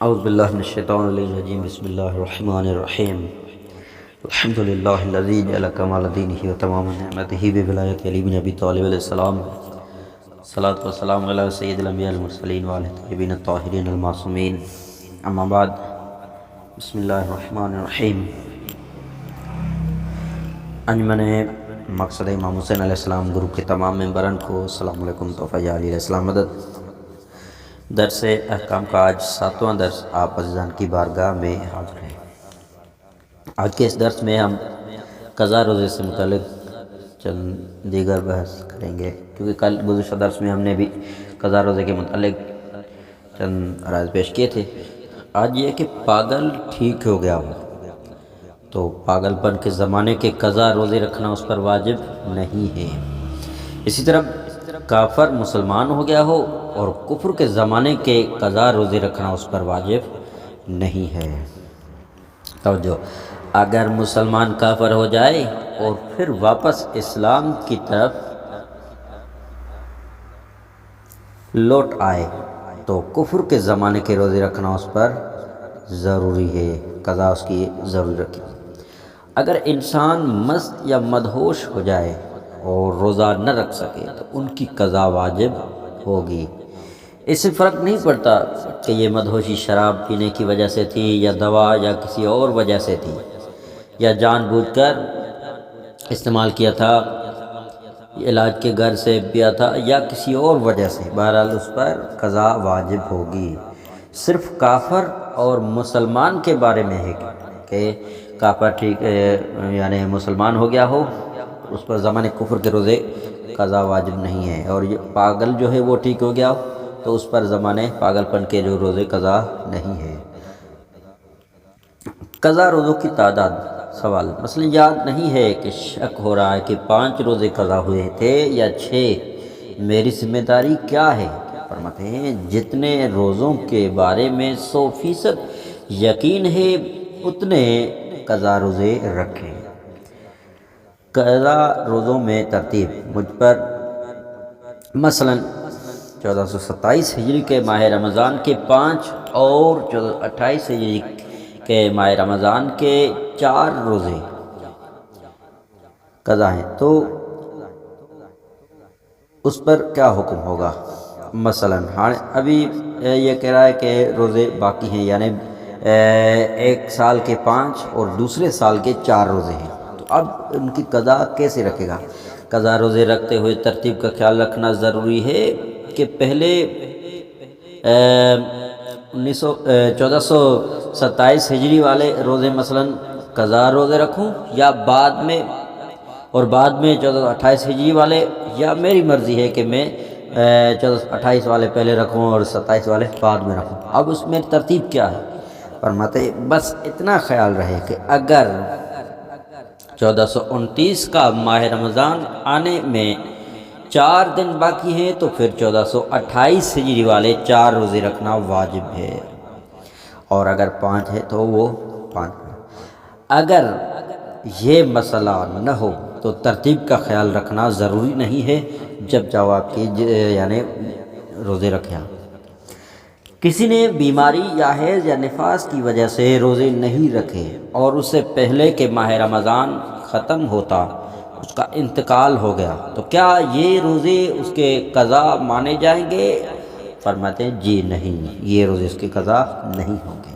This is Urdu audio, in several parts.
اعوذ باللہ من الشیطان الرجیم بسم اللہ الرحمن الرحیم الحمد للہ الذی جعل کمال دینہ و تمام نعمتہ بولایت علی بن ابی طالب علیہ السلام صلاۃ و سلام علی سید الانبیاء المرسلین وآلہ الطیبین الطاہرین المعصومین اما بعد بسم اللہ الرحمن الرحیم۔ انجمن مقصد امام حسین علیہ السلام گروپ کے تمام ممبران کو السلام علیکم، تحفہ جاری علیہ السلام مدد۔ درس احکام کا آج 7واں درس آپ عزیزان کی بارگاہ میں حاضر ہیں۔ آج کے اس درس میں ہم قضا روزے سے متعلق چند دیگر بحث کریں گے، کیونکہ کل گزشتہ درس میں ہم نے بھی قضا روزے کے متعلق چند عرائض پیش کیے تھے۔ آج یہ کہ پاگل ٹھیک ہو گیا ہو تو پاگل پن کے زمانے کے قضا روزے رکھنا اس پر واجب نہیں ہے۔ اسی طرح کافر مسلمان ہو گیا ہو اور کفر کے زمانے کے قضا روزے رکھنا اس پر واجب نہیں ہے۔ توجہ، اگر مسلمان کافر ہو جائے اور پھر واپس اسلام کی طرف لوٹ آئے تو کفر کے زمانے کے روزے رکھنا اس پر ضروری ہے، قضا اس کی ضروری رکھے۔ اگر انسان مست یا مدہوش ہو جائے اور روزہ نہ رکھ سکے تو ان کی قضا واجب ہوگی۔ اس سے فرق نہیں پڑتا کہ یہ مدہوشی شراب پینے کی وجہ سے تھی یا دوا یا کسی اور وجہ سے تھی، یا جان بوجھ کر استعمال کیا تھا، علاج کے گھر سے پیا تھا یا کسی اور وجہ سے، بہرحال اس پر قضا واجب ہوگی۔ صرف کافر اور مسلمان کے بارے میں ہے کہ کافر ٹھیک یعنی مسلمان ہو گیا ہو اس پر زمانے کفر کے روزے قضا واجب نہیں ہے، اور یہ پاگل جو ہے وہ ٹھیک ہو گیا ہو تو اس پر زمانے پاگل پن کے جو روزے قضا نہیں ہے۔ قضا روزوں کی تعداد، سوال، مثلا یاد نہیں ہے کہ شک ہو رہا ہے کہ 5 روزے قضا ہوئے تھے یا 6، میری ذمہ داری کیا ہے؟ فرماتے ہیں جتنے روزوں کے بارے میں 100% یقین ہے اتنے قضا روزے رکھیں۔ قضا روزوں میں ترتیب مجھ پر مثلا 1427 ہجری کے ماہ رمضان کے 5 اور 1428 ہجری کے ماہ رمضان کے 4 روزے قضا ہیں، تو اس پر کیا حکم ہوگا؟ مثلا ابھی یہ کہہ رہا ہے کہ روزے باقی ہیں، یعنی ایک سال کے 5 اور دوسرے سال کے 4 روزے ہیں، تو اب ان کی قضا کیسے رکھے گا؟ قضا روزے رکھتے ہوئے ترتیب کا خیال رکھنا ضروری ہے کہ پہلے 1427 ہجری والے روزے مثلا قضا روزے رکھوں، یا بعد میں 1428 ہجری والے، یا میری مرضی ہے کہ میں 1428 والے پہلے رکھوں اور 27 والے بعد میں رکھوں۔ اب اس میں ترتیب کیا ہے؟ فرماتے بس اتنا خیال رہے کہ اگر 1429 کا ماہ رمضان آنے میں 4 دن باقی ہیں تو پھر 1428 ہجری والے 4 روزے رکھنا واجب ہے، اور اگر 5 ہے تو وہ 5۔ اگر یہ مسئلہ نہ ہو تو ترتیب کا خیال رکھنا ضروری نہیں ہے، جب جواب کی یعنی روزے رکھیں۔ کسی نے بیماری یا حیض یا نفاس کی وجہ سے روزے نہیں رکھے اور اس سے پہلے کہ ماہ رمضان ختم ہوتا اس کا انتقال ہو گیا تو کیا یہ روزے اس کے قضا مانے جائیں گے؟ فرماتے ہیں جی نہیں، یہ روزے اس کے قضا نہیں ہوں گے۔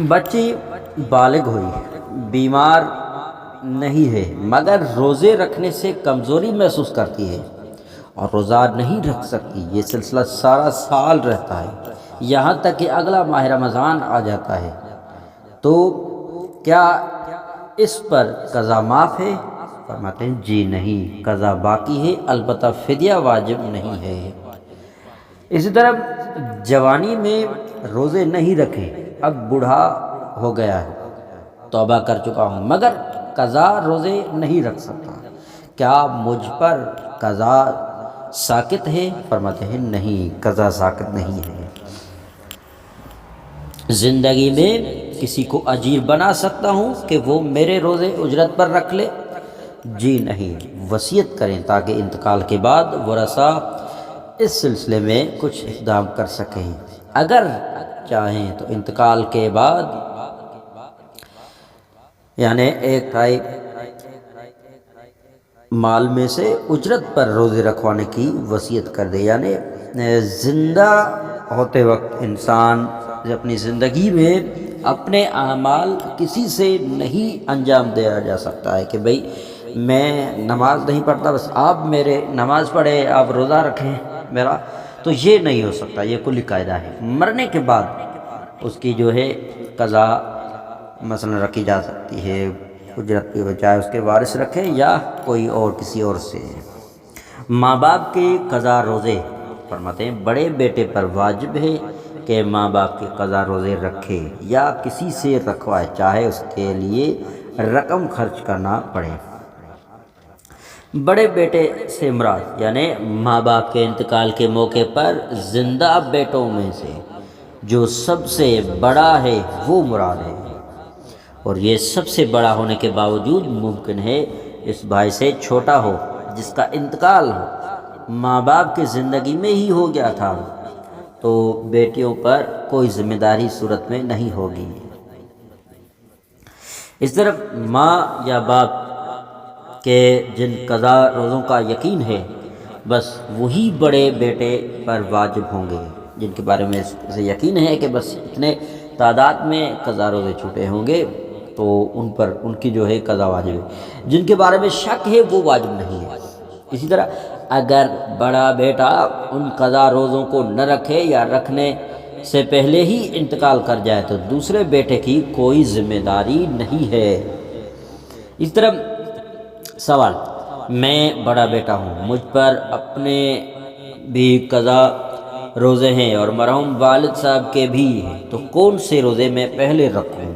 بچی بالغ ہوئی، بیمار نہیں ہے مگر روزے رکھنے سے کمزوری محسوس کرتی ہے اور روزہ نہیں رکھ سکتی، یہ سلسلہ سارا سال رہتا ہے یہاں تک کہ اگلا ماہ رمضان آ جاتا ہے، تو کیا اس پر قضا معاف ہے؟ فرماتے ہیں جی نہیں، قضا باقی ہے، البتہ فدیہ واجب نہیں ہے۔ اسی طرح جوانی میں روزے نہیں رکھے، اب بوڑھا ہو گیا ہے، توبہ کر چکا ہوں مگر قضا روزے نہیں رکھ سکتا، کیا مجھ پر قضا ساقط ہے؟ فرماتے ہیں نہیں، قضا ساقط نہیں ہے۔ زندگی میں کسی کو اجیر بنا سکتا ہوں کہ وہ میرے روزے اجرت پر رکھ لے؟ جی نہیں، وصیت کریں تاکہ انتقال کے بعد ورثہ اس سلسلے میں کچھ اقدام کر سکیں، اگر چاہیں تو انتقال کے بعد یعنی ایک تہائی مال میں سے اجرت پر روزے رکھوانے کی وصیت کر دے۔ یعنی زندہ ہوتے وقت انسان اپنی زندگی میں اپنے اعمال کسی سے نہیں انجام دیا جا سکتا ہے کہ بھئی میں نماز نہیں پڑھتا، بس آپ میرے نماز پڑھے، آپ روزہ رکھیں میرا، تو یہ نہیں ہو سکتا، یہ کلی قاعدہ ہے۔ مرنے کے بعد اس کی جو ہے قضا مثلا رکھی جا سکتی ہے، اجرت کی بجائے اس کے وارث رکھیں یا کوئی اور کسی اور سے۔ ماں باپ کے قضا روزے فرماتے ہیں بڑے بیٹے پر واجب ہے کہ ماں باپ کے قضا روزے رکھے یا کسی سے رکھوائے، چاہے اس کے لیے رقم خرچ کرنا پڑے۔ بڑے بیٹے سے مراد یعنی ماں باپ کے انتقال کے موقع پر زندہ بیٹوں میں سے جو سب سے بڑا ہے وہ مراد ہے، اور یہ سب سے بڑا ہونے کے باوجود ممکن ہے اس بھائی سے چھوٹا ہو جس کا انتقال ہو ماں باپ کی زندگی میں ہی ہو گیا تھا، تو بیٹیوں پر کوئی ذمہ داری صورت میں نہیں ہوگی۔ اس طرح ماں یا باپ کہ جن قضا روزوں کا یقین ہے بس وہی بڑے بیٹے پر واجب ہوں گے، جن کے بارے میں اسے یقین ہے کہ بس اتنے تعداد میں قضا روزے چھوٹے ہوں گے تو ان پر ان کی جو ہے قضا واجب ہے۔ جن کے بارے میں شک ہے وہ واجب نہیں ہے۔ اسی طرح اگر بڑا بیٹا ان قضا روزوں کو نہ رکھے یا رکھنے سے پہلے ہی انتقال کر جائے تو دوسرے بیٹے کی کوئی ذمہ داری نہیں ہے۔ اس طرح سوال، میں بڑا بیٹا ہوں، مجھ پر اپنے بھی قضا روزے ہیں اور مرحوم والد صاحب کے بھی ہیں، تو کون سے روزے میں پہلے رکھوں؟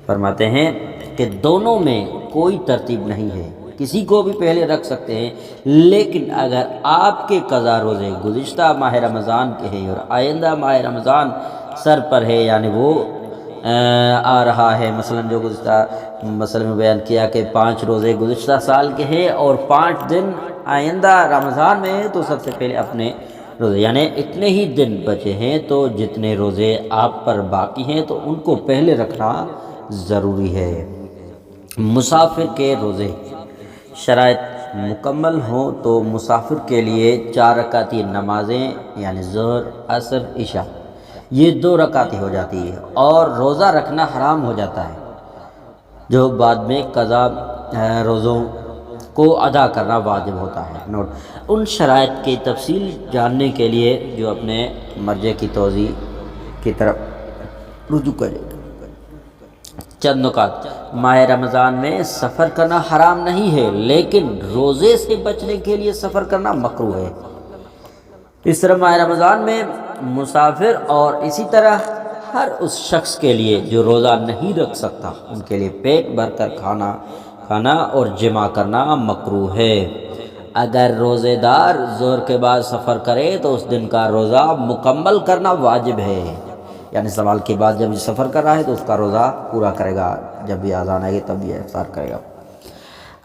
فرماتے ہیں کہ دونوں میں کوئی ترتیب نہیں ہے، کسی کو بھی پہلے رکھ سکتے ہیں، لیکن اگر آپ کے قضا روزے گزشتہ ماہ رمضان کے ہیں اور آئندہ ماہ رمضان سر پر ہے، یعنی وہ آ رہا ہے، مثلا جو گزشتہ مثلا میں بیان کیا کہ 5 روزے گزشتہ سال کے ہیں اور 5 دن آئندہ رمضان میں ہیں، تو سب سے پہلے اپنے روزے یعنی اتنے ہی دن بچے ہیں تو جتنے روزے آپ پر باقی ہیں تو ان کو پہلے رکھنا ضروری ہے۔ مسافر کے روزے، شرائط مکمل ہوں تو مسافر کے لیے 4 رکعتی نمازیں یعنی ظہر، عصر، عشاء یہ 2 رکعتی ہو جاتی ہے، اور روزہ رکھنا حرام ہو جاتا ہے جو بعد میں قضا روزوں کو ادا کرنا واجب ہوتا ہے۔ نوٹ، ان شرائط کی تفصیل جاننے کے لیے جو اپنے مرجع کی توضیح کی طرف رجوع کرے۔ چند نکات، ماہ رمضان میں سفر کرنا حرام نہیں ہے، لیکن روزے سے بچنے کے لیے سفر کرنا مکروہ ہے۔ اس طرح ماہ رمضان میں مسافر اور اسی طرح ہر اس شخص کے لیے جو روزہ نہیں رکھ سکتا ان کے لیے پیٹ بھر کر کھانا اور جمع کرنا مکروہ ہے۔ اگر روزے دار ظہر کے بعد سفر کرے تو اس دن کا روزہ مکمل کرنا واجب ہے، یعنی زوال کے بعد جب یہ سفر کر رہا ہے تو اس کا روزہ پورا کرے گا، جب بھی اذان آئے گی تب یہ افطار کرے گا۔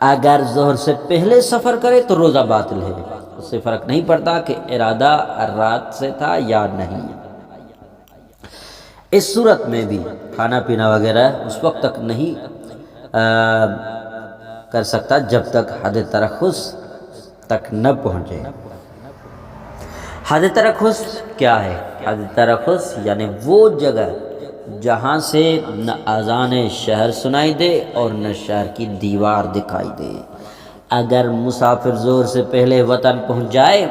اگر ظہر سے پہلے سفر کرے تو روزہ باطل ہے، اس سے فرق نہیں پڑتا کہ ارادہ رات سے تھا یا نہیں۔ اس صورت میں بھی کھانا پینا وغیرہ اس وقت تک نہیں کر سکتا جب تک حد ترخص تک نہ پہنچے۔ حد ترخص کیا ہے؟ حد ترخص یعنی وہ جگہ جہاں سے نہ اذان شہر سنائی دے اور نہ شہر کی دیوار دکھائی دے۔ اگر مسافر ظہر سے پہلے وطن پہنچ جائے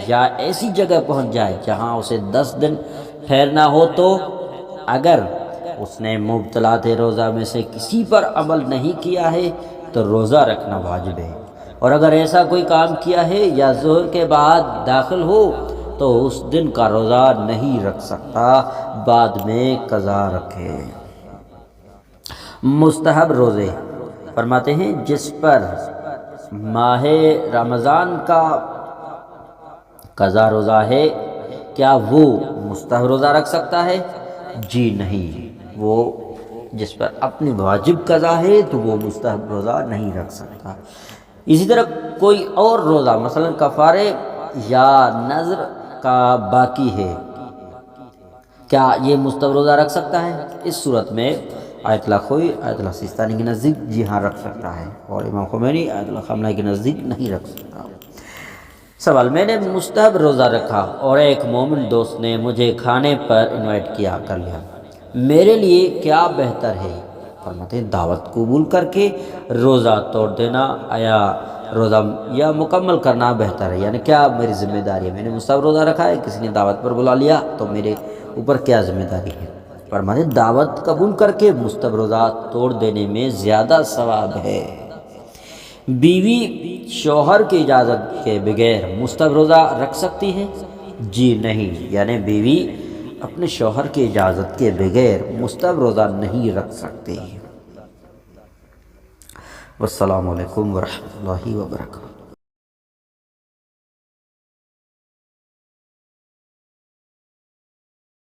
یا ایسی جگہ پہنچ جائے جہاں اسے 10 دن ٹھہرنا ہو تو اگر اس نے مبطلات روزہ میں سے کسی پر عمل نہیں کیا ہے تو روزہ رکھنا واجب ہے، اور اگر ایسا کوئی کام کیا ہے یا ظہر کے بعد داخل ہو تو اس دن کا روزہ نہیں رکھ سکتا، بعد میں قضا رکھے۔ مستحب روزے، فرماتے ہیں جس پر ماہ رمضان کا قضا روزہ ہے کیا وہ مستحب روزہ رکھ سکتا ہے؟ جی نہیں، وہ جس پر اپنی واجب قضا ہے تو وہ مستحب روزہ نہیں رکھ سکتا۔ اسی طرح کوئی اور روزہ مثلا کفارے یا نظر کا باقی ہے، کیا یہ مستب روزہ رکھ سکتا ہے؟ اس صورت میں آیت اللہ خوئی آیت اللہ سیستانی کے نزدیک جی ہاں رکھ سکتا ہے، اور امام خمینی آیت اللہ خامنہئی کے نزدیک نہیں رکھ سکتا۔ سوال: میں نے مستحب روزہ رکھا اور ایک مومن دوست نے مجھے کھانے پر انوائٹ کر لیا، میرے لیے کیا بہتر ہے؟ فرماتے ہیں دعوت قبول کر کے روزہ توڑ دینا یا روزہ یا مکمل کرنا بہتر ہے، یعنی کیا میری ذمہ داری ہے؟ میں نے مستحب روزہ رکھا ہے، کسی نے دعوت پر بلا لیا تو میرے اوپر کیا ذمہ داری ہے؟ فرماتے ہیں دعوت قبول کر کے مستحب روزہ توڑ دینے میں زیادہ ثواب ہے۔ بیوی شوہر کی اجازت کے بغیر مستحب روزہ رکھ سکتی ہے؟ جی نہیں، یعنی بیوی اپنے شوہر کی اجازت کے بغیر مستحب روزہ نہیں رکھ سکتی۔ والسلام علیکم ورحمۃ اللہ وبرکاتہ۔